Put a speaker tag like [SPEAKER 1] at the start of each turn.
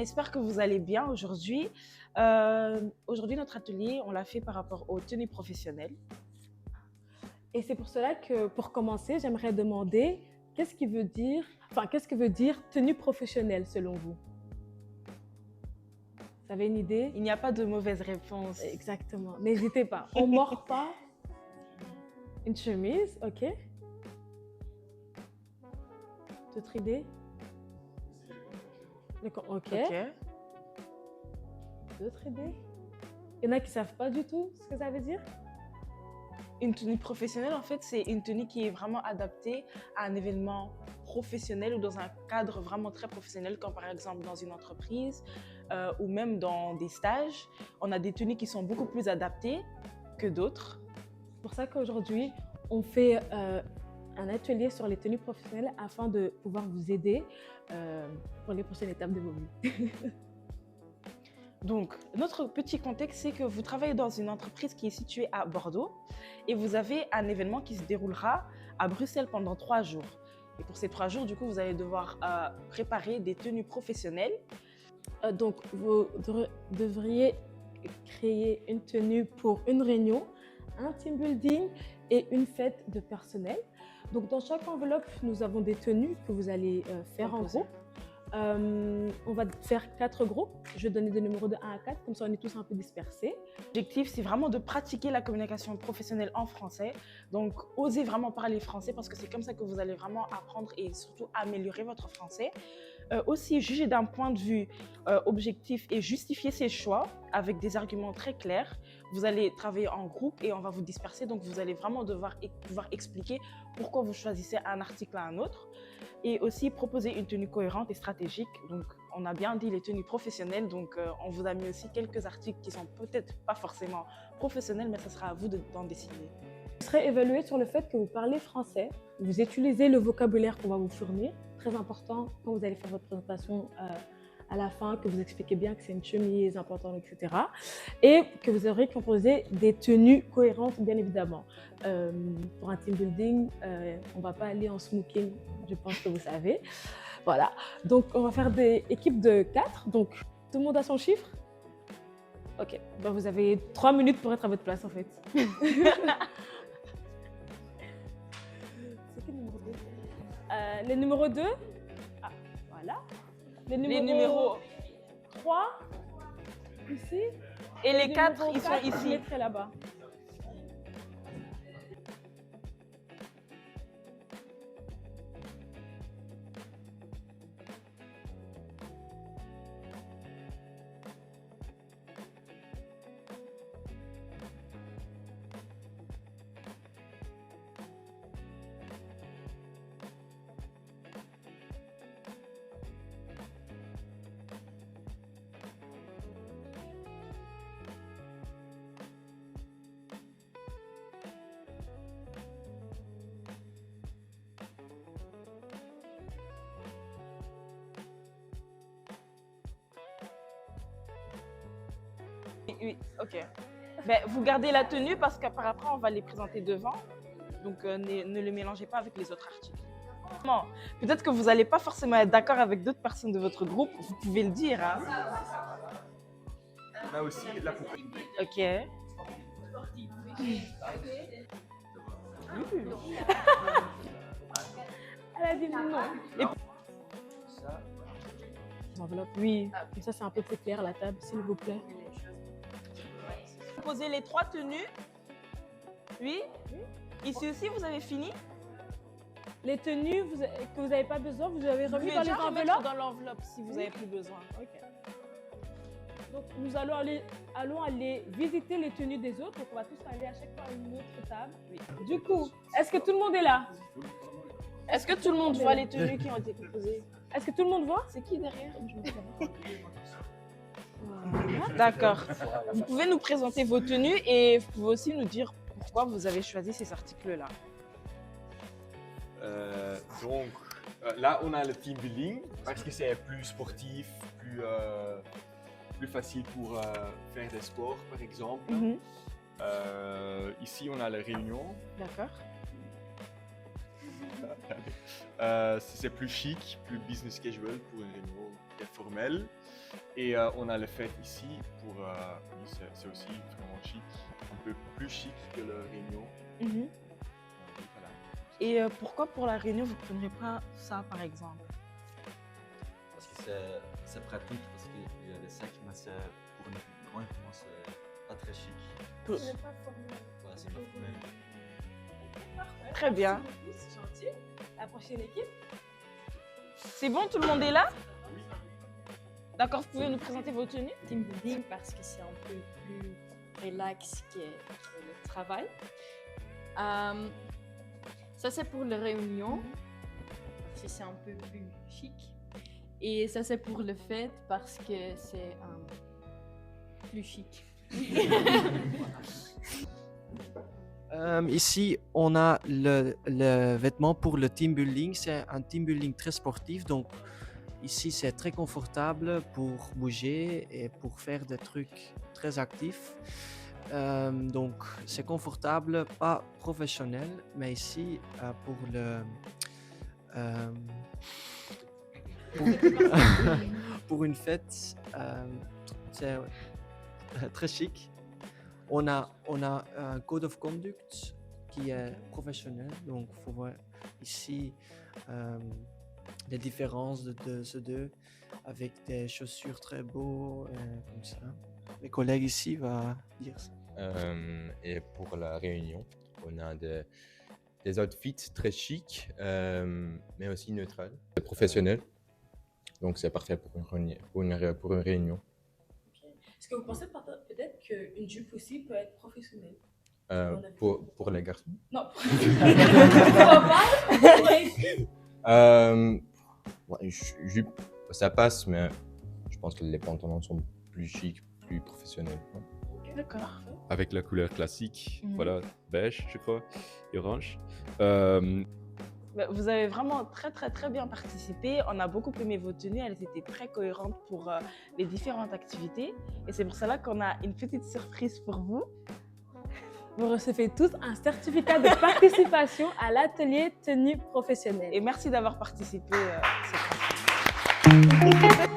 [SPEAKER 1] j'espère que vous allez bien aujourd'hui. Aujourd'hui, notre atelier, on l'a fait par rapport aux tenues professionnelles.
[SPEAKER 2] Et c'est pour cela que, pour commencer, j'aimerais demander qu'est-ce que veut dire tenue professionnelle selon vous? Vous avez une idée?
[SPEAKER 1] Il n'y a pas de mauvaise réponse.
[SPEAKER 2] Exactement. N'hésitez pas. On ne mord pas. Une chemise, ok. D'autres idées? Ok.
[SPEAKER 1] Ok.
[SPEAKER 2] D'autres idées? Il y en a qui ne savent pas du tout ce que ça veut dire?
[SPEAKER 1] Une tenue professionnelle, en fait, c'est une tenue qui est vraiment adaptée à un événement professionnel ou dans un cadre vraiment très professionnel, comme par exemple dans une entreprise ou même dans des stages. On a des tenues qui sont beaucoup plus adaptées que d'autres.
[SPEAKER 2] C'est pour ça qu'aujourd'hui, on fait un atelier sur les tenues professionnelles afin de pouvoir vous aider pour les prochaines étapes de vos vies.
[SPEAKER 1] Donc, notre petit contexte, c'est que vous travaillez dans une entreprise qui est située à Bordeaux et vous avez un événement qui se déroulera à Bruxelles pendant 3 jours. Et pour ces 3 jours, du coup, vous allez devoir préparer des tenues professionnelles.
[SPEAKER 2] Donc, vous devriez créer une tenue pour une réunion, un team building et une fête de personnel. Donc, dans chaque enveloppe, nous avons des tenues que vous allez faire en groupe. On va faire 4 groupes. Je vais donner des numéros de 1 à 4, comme ça on est tous un peu dispersés.
[SPEAKER 1] L'objectif, c'est vraiment de pratiquer la communication professionnelle en français. Donc, osez vraiment parler français parce que c'est comme ça que vous allez vraiment apprendre et surtout améliorer votre français. Aussi, juger d'un point de vue objectif et justifier ses choix avec des arguments très clairs. Vous allez travailler en groupe et on va vous disperser. Donc, vous allez vraiment devoir pouvoir expliquer pourquoi vous choisissez un article à un autre. Et aussi proposer une tenue cohérente et stratégique. Donc, on a bien dit les tenues professionnelles, donc on vous a mis aussi quelques articles qui sont peut-être pas forcément professionnels, mais ce sera à vous d'en décider.
[SPEAKER 2] Vous serez évalué sur le fait que vous parlez français, vous utilisez le vocabulaire qu'on va vous fournir, très important quand vous allez faire votre présentation à la fin, que vous expliquez bien que c'est une chemise importante, etc. Et que vous aurez composé des tenues cohérentes, bien évidemment. Pour un team building, on ne va pas aller en smoking, je pense que vous savez. Voilà, donc on va faire des équipes de 4, donc tout le monde a son chiffre? Ok, ben vous avez 3 minutes pour être à votre place en fait. C'est qui le numéro 2? Le numéro 2, ah, voilà. Les numéros 3, ici.
[SPEAKER 1] Et les 4, ils sont
[SPEAKER 2] Je
[SPEAKER 1] ici.
[SPEAKER 2] mettrai là-bas.
[SPEAKER 1] Oui, ok. Ben, vous gardez la tenue parce qu'après, on va les présenter devant. Donc, ne le mélangez pas avec les autres articles. Non, peut-être que vous n'allez pas forcément être d'accord avec d'autres personnes de votre groupe. Vous pouvez le dire. Hein?
[SPEAKER 3] On a aussi la poupée.
[SPEAKER 1] Ok.
[SPEAKER 2] Elle a dit non.
[SPEAKER 1] Et
[SPEAKER 2] Enveloppe, oui. Comme ça, c'est un peu plus clair la table, s'il vous plaît.
[SPEAKER 1] posez les 3 tenues. Oui. Ici aussi, vous avez fini.
[SPEAKER 2] Les tenues que vous n'avez pas besoin, vous avez
[SPEAKER 1] Vous
[SPEAKER 2] remis
[SPEAKER 1] pouvez
[SPEAKER 2] dans les
[SPEAKER 1] déjà remettre
[SPEAKER 2] enveloppes.
[SPEAKER 1] dans l'enveloppe si vous n'avez plus besoin.
[SPEAKER 2] Ok. Donc, nous allons aller visiter les tenues des autres. Donc, on va tous aller à chaque fois à une autre table.
[SPEAKER 1] Oui.
[SPEAKER 2] Du coup, est-ce que tout le monde est là?
[SPEAKER 1] Est-ce que tout le monde voit les tenues qui ont été proposées?
[SPEAKER 2] Est-ce que tout le monde voit?
[SPEAKER 1] C'est qui derrière? D'accord. Vous pouvez nous présenter vos tenues et vous pouvez aussi nous dire pourquoi vous avez choisi ces articles-là.
[SPEAKER 3] Donc là, on a le team building parce que c'est plus sportif, plus facile pour faire des sports, par exemple.
[SPEAKER 1] Mhm.
[SPEAKER 3] Ici, on a la réunion.
[SPEAKER 1] D'accord.
[SPEAKER 3] C'est plus chic, plus business casual pour une réunion très formelle. Et on a le fait ici pour, oui, c'est aussi vraiment chic, un peu plus chic que la réunion. Voilà.
[SPEAKER 1] Et pourquoi pour la réunion, vous ne prendrez pas ça, par exemple?
[SPEAKER 4] Parce que c'est pratique, parce qu'il y a des sacs, mais c'est pour une réunion, c'est pas très chic.
[SPEAKER 2] C'est pas formel.
[SPEAKER 4] Ouais, c'est pas formel.
[SPEAKER 2] Parfait.
[SPEAKER 1] Très bien.
[SPEAKER 2] Merci beaucoup, c'est gentil. La prochaine équipe.
[SPEAKER 1] C'est bon, tout le monde est là? D'accord, vous pouvez nous présenter vos tenues?
[SPEAKER 5] Team building parce que c'est un peu plus relax que le travail. Ça c'est pour les réunions parce que c'est un peu plus chic. Et ça c'est pour le fête parce que c'est plus chic.
[SPEAKER 6] Ici, on a le vêtement pour le team building. C'est un team building très sportif. Donc, ici, c'est très confortable pour bouger et pour faire des trucs très actifs. Donc, c'est confortable, pas professionnel, mais ici, pour pour une fête, c'est très chic. On a un code of conduct qui est professionnel, donc il faut voir ici les différences de ces deux avec des chaussures très beaux, comme ça. Mes collègues ici vont dire ça.
[SPEAKER 7] Et pour la réunion, on a des outfits très chics, mais aussi neutrales, professionnels. Donc c'est parfait pour une réunion.
[SPEAKER 2] Est-ce que vous pensez peut-être qu'une jupe aussi peut être professionnelle?
[SPEAKER 7] Pour les garçons.
[SPEAKER 2] Non.
[SPEAKER 7] Ouais, jupe, ça passe, mais je pense que les pantalons sont plus chics, plus professionnels.
[SPEAKER 1] D'accord.
[SPEAKER 8] Avec la couleur classique, voilà, beige, je crois, et orange.
[SPEAKER 1] Vous avez vraiment très bien participé. On a beaucoup aimé vos tenues. Elles étaient très cohérentes pour les différentes activités. Et c'est pour cela qu'on a une petite surprise pour vous.
[SPEAKER 2] Vous recevez tous un certificat de participation à l'atelier tenue professionnelle.
[SPEAKER 1] Et merci d'avoir participé. À cette